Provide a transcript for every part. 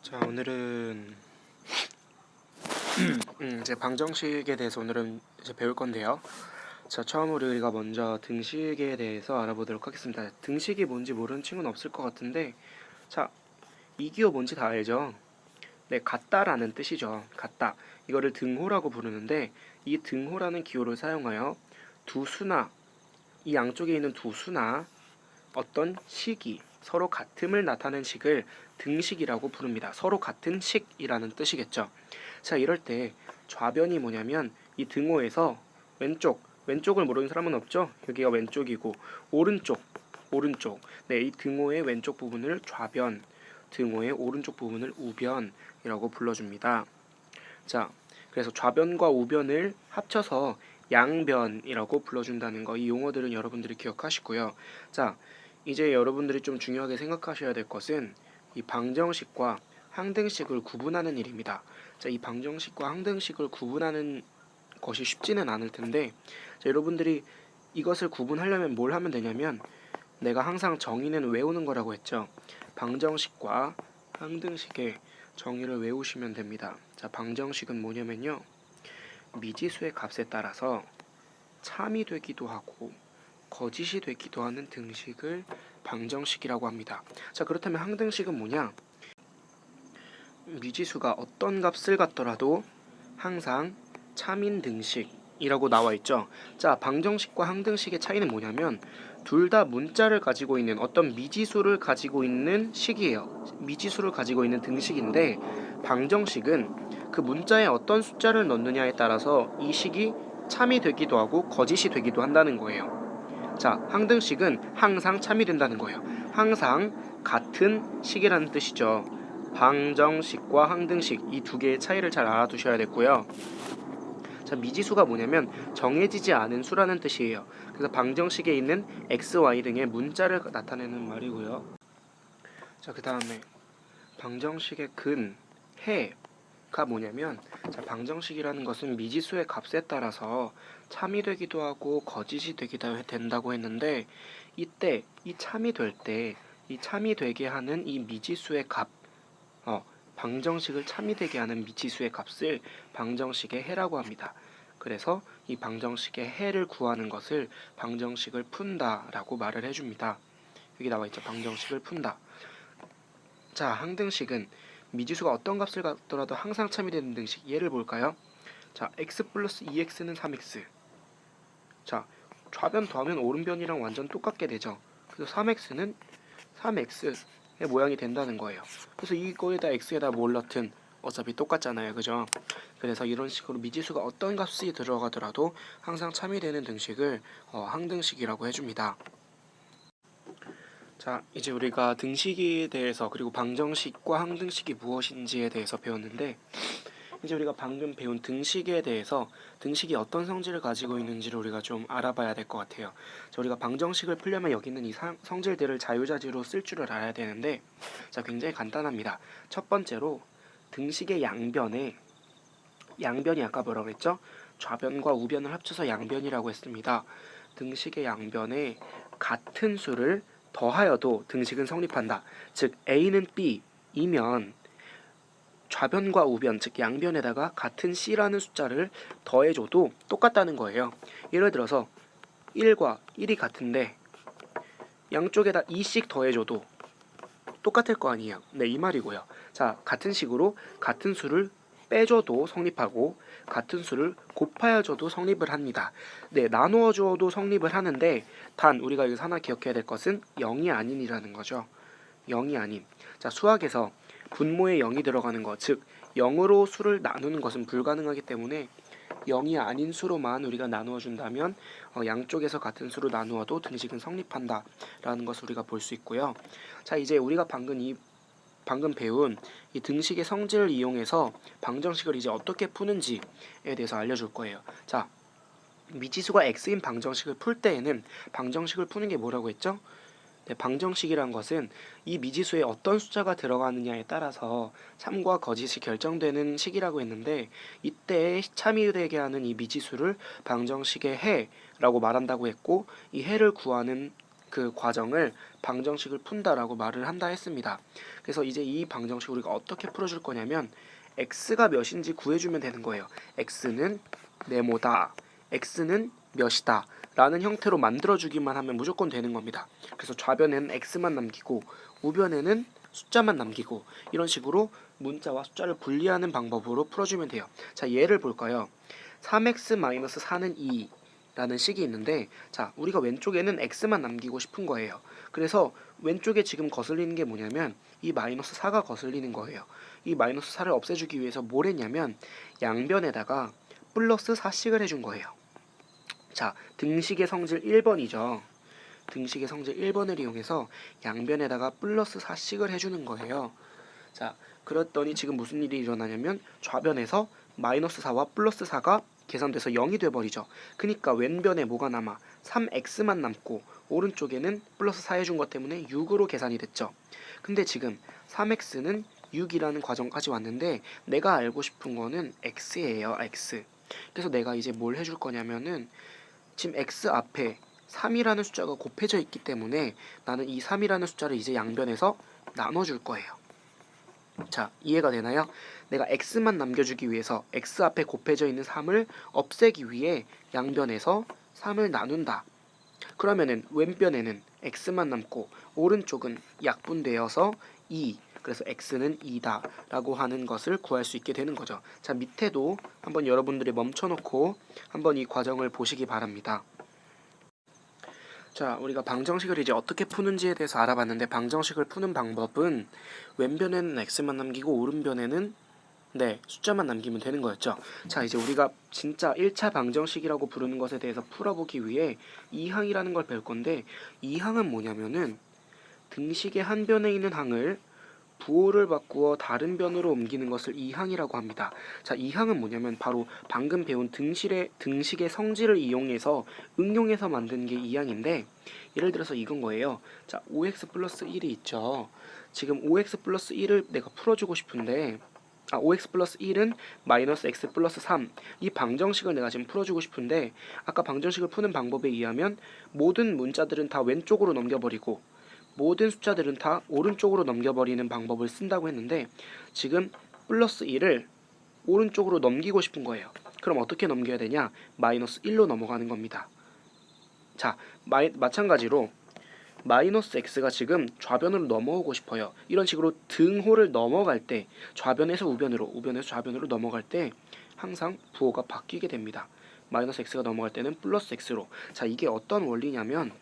자, 오늘은 이제 방정식에 대해서 오늘은 이제 배울 건데요. 자, 처음으로 우리가 먼저 등식에 대해서 알아보도록 하겠습니다. 등식이 뭔지 모르는 친구는 없을 것 같은데, 자, 이 기호 뭔지 다 알죠? 네, 같다라는 뜻이죠. 같다. 이거를 등호라고 부르는데, 이 등호라는 기호를 사용하여 두 수나, 이 양쪽에 있는 두 수나 어떤 식이 서로 같음을 나타내는 식을 등식이라고 부릅니다. 서로 같은 식이라는 뜻이겠죠. 자, 이럴 때 좌변이 뭐냐면 이 등호에서 왼쪽을 모르는 사람은 없죠. 여기가 왼쪽이고 오른쪽. 네, 이 등호의 왼쪽 부분을 좌변, 등호의 오른쪽 부분을 우변이라고 불러줍니다. 자, 그래서 좌변과 우변을 합쳐서 양변이라고 불러준다는 거, 이 용어들은 여러분들이 기억하시고요. 자, 이제 여러분들이 좀 중요하게 생각하셔야 될 것은 이 방정식과 항등식을 구분하는 일입니다. 자, 이 방정식과 항등식을 구분하는 것이 쉽지는 않을 텐데, 자, 여러분들이 이것을 구분하려면 뭘 하면 되냐면, 내가 항상 정의는 외우는 거라고 했죠. 방정식과 항등식의 정의를 외우시면 됩니다. 자, 방정식은 뭐냐면요, 미지수의 값에 따라서 참이 되기도 하고 거짓이 되기도 하는 등식을 방정식이라고 합니다. 자, 그렇다면 항등식은 뭐냐? 미지수가 어떤 값을 갖더라도 항상 참인 등식이라고 나와 있죠. 자, 방정식과 항등식의 차이는 뭐냐면 둘 다 문자를 가지고 있는 어떤 미지수를 가지고 있는 식이에요. 미지수를 가지고 있는 등식인데, 방정식은 그 문자에 어떤 숫자를 넣느냐에 따라서 이 식이 참이 되기도 하고 거짓이 되기도 한다는 거예요. 자, 항등식은 항상 참이 된다는 거예요. 항상 같은 식이라는 뜻이죠. 방정식과 항등식, 이 두 개의 차이를 잘 알아두셔야 됐고요. 자, 미지수가 뭐냐면 정해지지 않은 수라는 뜻이에요. 그래서 방정식에 있는 x, y 등의 문자를 나타내는 말이고요. 자, 그 다음에 방정식의 근, 해가 뭐냐면, 자, 방정식이라는 것은 미지수의 값에 따라서 참이 되기도 하고 거짓이 되기도 된다고 했는데, 이때 이 참이 될 때 이 참이 되게 하는 이 미지수의 값, 방정식을 참이 되게 하는 미지수의 값을 방정식의 해라고 합니다. 그래서 이 방정식의 해를 구하는 것을 방정식을 푼다라고 말을 해줍니다. 여기 나와 있죠. 방정식을 푼다. 자, 항등식은 미지수가 어떤 값을 갖더라도 항상 참이 되는 등식. 예를 볼까요? 자, x 플러스 2x는 3x. 자, 좌변 더하면 오른변이랑 완전 똑같게 되죠. 그래서 3x는 3x의 모양이 된다는 거예요. 그래서 이거에다 x에다 뭘 넣든 어차피 똑같잖아요. 그죠? 그래서 이런 식으로 미지수가 어떤 값이 들어가더라도 항상 참이 되는 등식을 항등식이라고 해줍니다. 자, 이제 우리가 등식에 대해서, 그리고 방정식과 항등식이 무엇인지에 대해서 배웠는데, 이제 우리가 방금 배운 등식에 대해서 등식이 어떤 성질을 가지고 있는지를 우리가 좀 알아봐야 될 것 같아요. 자, 우리가 방정식을 풀려면 여기 있는 이 성질들을 자유자재로 쓸 줄을 알아야 되는데, 자, 굉장히 간단합니다. 첫 번째로 등식의 양변이 아까 뭐라고 했죠? 좌변과 우변을 합쳐서 양변이라고 했습니다. 등식의 양변에 같은 수를 더하여도 등식은 성립한다. 즉 A는 B이면 좌변과 우변, 즉 양변에다가 같은 C라는 숫자를 더해줘도 똑같다는 거예요. 예를 들어서 1과 1이 같은데 양쪽에다 2씩 더해줘도 똑같을 거 아니에요. 네, 이 말이고요. 자, 같은 식으로 같은 수를 빼줘도 성립하고 같은 수를 곱하여줘도 성립을 합니다. 네, 나누어줘도 성립을 하는데, 단 우리가 여기서 하나 기억해야 될 것은 0이 아닌이라는 거죠. 0이 아닌. 자, 수학에서 분모에 0이 들어가는 것, 즉 0으로 수를 나누는 것은 불가능하기 때문에 0이 아닌 수로만 우리가 나누어 준다면 양쪽에서 같은 수로 나누어도 등식은 성립한다 라는 것을 우리가 볼 수 있고요. 자, 이제 우리가 방금 배운 이 등식의 성질을 이용해서 방정식을 이제 어떻게 푸는지에 대해서 알려줄 거예요. 자, 미지수가 x인 방정식을 풀 때에는 방정식을 푸는 게 뭐라고 했죠? 네, 방정식이란 것은 이 미지수에 어떤 숫자가 들어가느냐에 따라서 참과 거짓이 결정되는 식이라고 했는데, 이때 참이 되게 하는 이 미지수를 방정식의 해라고 말한다고 했고, 이 해를 구하는 그 과정을 방정식을 푼다라고 말을 한다 했습니다. 그래서 이제 이 방정식 우리가 어떻게 풀어줄 거냐면 x가 몇인지 구해주면 되는 거예요. x는 네모다, x는 몇이다 라는 형태로 만들어주기만 하면 무조건 되는 겁니다. 그래서 좌변에는 x만 남기고 우변에는 숫자만 남기고 이런 식으로 문자와 숫자를 분리하는 방법으로 풀어주면 돼요. 자, 예를 볼까요? 3x-4는 2 라는 식이 있는데, 자, 우리가 왼쪽에는 x만 남기고 싶은 거예요. 그래서 왼쪽에 지금 거슬리는 게 뭐냐면 이 마이너스 4가 거슬리는 거예요. 이 마이너스 4를 없애주기 위해서 뭘 했냐면 양변에다가 플러스 4씩을 해준 거예요. 자, 등식의 성질 1번이죠. 등식의 성질 1번을 이용해서 양변에다가 플러스 4씩을 해주는 거예요. 자, 그랬더니 지금 무슨 일이 일어나냐면 좌변에서 마이너스 4와 플러스 4가 계산돼서 0이 돼버리죠. 그러니까 왼변에 뭐가 남아? 3x만 남고 오른쪽에는 플러스 4 해준 것 때문에 6으로 계산이 됐죠. 근데 지금 3x는 6이라는 과정까지 왔는데 내가 알고 싶은 거는 x예요. x. 그래서 내가 이제 뭘 해줄 거냐면은 지금 x 앞에 3이라는 숫자가 곱해져 있기 때문에 나는 이 3이라는 숫자를 이제 양변에서 나눠줄 거예요. 자, 이해가 되나요? 내가 x만 남겨주기 위해서 x 앞에 곱해져 있는 3을 없애기 위해 양변에서 3을 나눈다. 그러면은 왼변에는 x만 남고 오른쪽은 약분되어서 2. 그래서 x는 2다 라고 하는 것을 구할 수 있게 되는 거죠. 자, 밑에도 한번 여러분들이 멈춰놓고 한번 이 과정을 보시기 바랍니다. 자, 우리가 방정식을 이제 어떻게 푸는지에 대해서 알아봤는데, 방정식을 푸는 방법은 왼변에는 x만 남기고 오른변에는 숫자만 남기면 되는 거였죠. 자, 이제 우리가 진짜 1차 방정식이라고 부르는 것에 대해서 풀어보기 위해 2항이라는 걸 배울 건데, 2항은 뭐냐면은 등식의 한 변에 있는 항을 부호를 바꾸어 다른 변으로 옮기는 것을 2항이라고 합니다. 자, 2항은 뭐냐면 바로 방금 배운 등식의 성질을 이용해서 응용해서 만든 게 2항인데, 예를 들어서 이건 거예요. 자, 5x 플러스 1이 있죠. 지금 5x 플러스 1을 내가 풀어주고 싶은데 5x 플러스 1은 마이너스 x 플러스 3, 이 방정식을 내가 지금 풀어주고 싶은데, 아까 방정식을 푸는 방법에 의하면 모든 문자들은 다 왼쪽으로 넘겨버리고 모든 숫자들은 다 오른쪽으로 넘겨버리는 방법을 쓴다고 했는데, 지금 플러스 1을 오른쪽으로 넘기고 싶은 거예요. 그럼 어떻게 넘겨야 되냐? 마이너스 1로 넘어가는 겁니다. 자, 마찬가지로 마이너스 x가 지금 좌변으로 넘어오고 싶어요. 이런 식으로 등호를 넘어갈 때 좌변에서 우변으로, 우변에서 좌변으로 넘어갈 때 항상 부호가 바뀌게 됩니다. 마이너스 x가 넘어갈 때는 플러스 x로. 자, 이게 어떤 원리냐면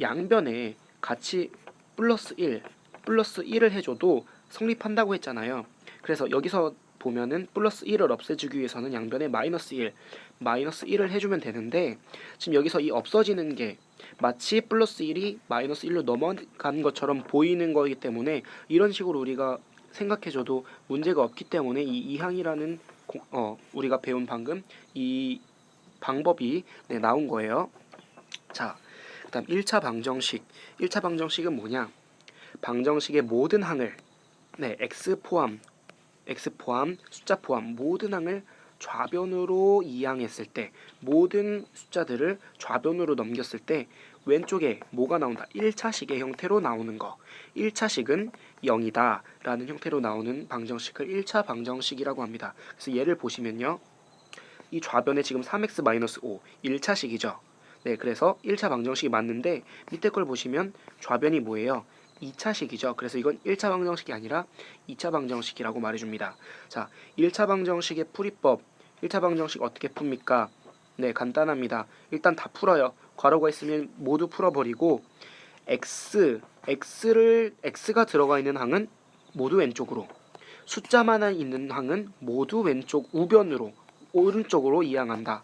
양변에 같이 플러스 1을 해줘도 성립한다고 했잖아요. 그래서 여기서 보면은 플러스 1을 없애주기 위해서는 양변에 마이너스 1을 해주면 되는데, 지금 여기서 이 없어지는 게 마치 플러스 1이 마이너스 1로 넘어간 것처럼 보이는 거기 때문에 이런 식으로 우리가 생각해줘도 문제가 없기 때문에 이 2항이라는 우리가 배운 방금 이 방법이 나온 거예요. 자, 그 다음 1차 방정식. 1차 방정식은 뭐냐? 방정식의 모든 항을 x 포함, 숫자 포함 모든 항을 좌변으로 이항했을 때, 모든 숫자들을 좌변으로 넘겼을 때 왼쪽에 뭐가 나온다? 1차식의 형태로 나오는 거. 1차식은 0이다 라는 형태로 나오는 방정식을 1차 방정식이라고 합니다. 그래서 예를 보시면요, 이 좌변에 지금 3x-5 1차식이죠. 그래서 1차 방정식이 맞는데 밑에 걸 보시면 좌변이 뭐예요? 2차식이죠. 그래서 이건 1차 방정식이 아니라 2차 방정식이라고 말해줍니다. 자, 1차 방정식의 풀이법. 1차 방정식 어떻게 풉니까? 간단합니다. 일단 다 풀어요. 괄호가 있으면 모두 풀어버리고 x가 들어가 있는 항은 모두 왼쪽으로, 숫자만 있는 항은 모두 왼쪽 우변으로, 오른쪽으로 이항한다.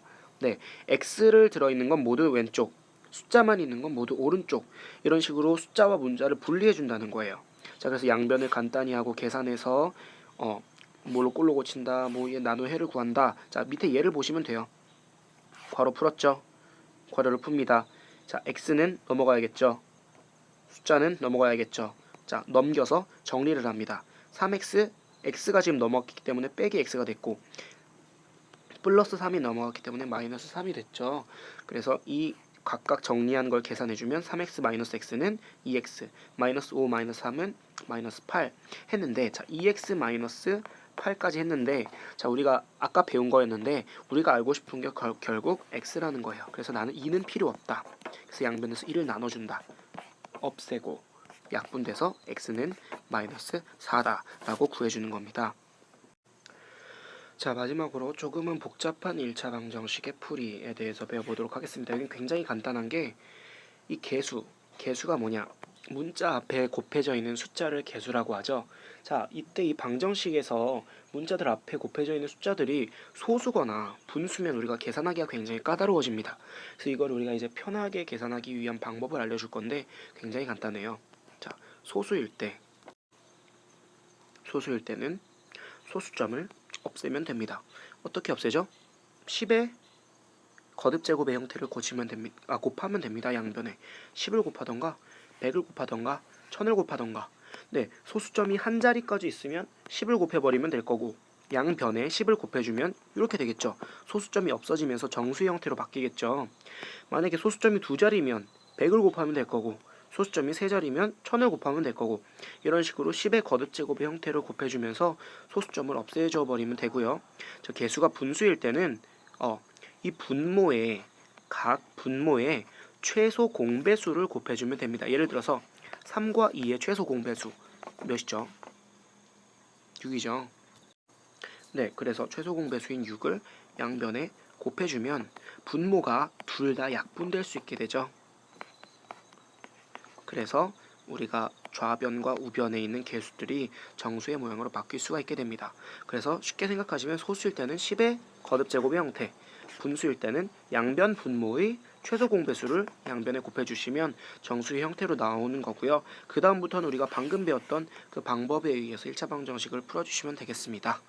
x를 들어있는 건 모두 왼쪽, 숫자만 있는 건 모두 오른쪽. 이런 식으로 숫자와 문자를 분리해 준다는 거예요. 자, 그래서 양변을 간단히 하고 계산해서 뭘로 꼴로 고친다, 나누해를 구한다. 자, 밑에 예를 보시면 돼요. 괄호 풀었죠? 괄호를 풉니다. 자, x는 넘어가야겠죠? 숫자는 넘어가야겠죠? 자, 넘겨서 정리를 합니다. 3x, x가 지금 넘어갔기 때문에 빼기 x가 됐고 플러스 3이 넘어갔기 때문에 마이너스 3이 됐죠. 그래서 이 각각 정리한 걸 계산해주면 3x-x는 2x, 마이너스 5 마이너스 3은 마이너스 8 했는데, 자 2x 마이너스 8까지 했는데, 자 우리가 아까 배운 거였는데 우리가 알고 싶은 게 결국 x라는 거예요. 그래서 나는 2는 필요 없다. 그래서 양변에서 1을 나눠준다. 없애고 약분돼서 x는 마이너스 4다 라고 구해주는 겁니다. 자 마지막으로 조금은 복잡한 1차 방정식의 풀이에 대해서 배워보도록 하겠습니다. 여기 굉장히 간단한 게 이 개수가 뭐냐, 문자 앞에 곱해져 있는 숫자를 개수라고 하죠. 자 이때 이 방정식에서 문자들 앞에 곱해져 있는 숫자들이 소수거나 분수면 우리가 계산하기가 굉장히 까다로워집니다. 그래서 이걸 우리가 이제 편하게 계산하기 위한 방법을 알려줄 건데 굉장히 간단해요. 자 소수일 때는 소수점을 없애면 됩니다. 어떻게 없애죠? 10의 거듭제곱의 형태를 곱하면 됩니다. 양변에 10을 곱하던가 100을 곱하던가 1000을 곱하던가. 네, 소수점이 한 자리까지 있으면 10을 곱해버리면 될 거고, 양변에 10을 곱해주면 이렇게 되겠죠. 소수점이 없어지면서 정수의 형태로 바뀌겠죠. 만약에 소수점이 두 자리면 100을 곱하면 될 거고, 소수점이 세 자리면 1000을 곱하면 될 거고, 이런 식으로 10의 거듭제곱의 형태를 곱해주면서 소수점을 없애줘 버리면 되고요. 저 개수가 분수일 때는 이 각 분모의 최소 공배수를 곱해주면 됩니다. 예를 들어서 3과 2의 최소 공배수 몇이죠? 6이죠. 네, 그래서 최소 공배수인 6을 양변에 곱해주면 분모가 둘 다 약분될 수 있게 되죠. 그래서 우리가 좌변과 우변에 있는 개수들이 정수의 모양으로 바뀔 수가 있게 됩니다. 그래서 쉽게 생각하시면 소수일 때는 10의 거듭제곱의 형태, 분수일 때는 양변 분모의 최소 공배수를 양변에 곱해주시면 정수의 형태로 나오는 거고요. 그 다음부터는 우리가 방금 배웠던 그 방법에 의해서 1차 방정식을 풀어주시면 되겠습니다.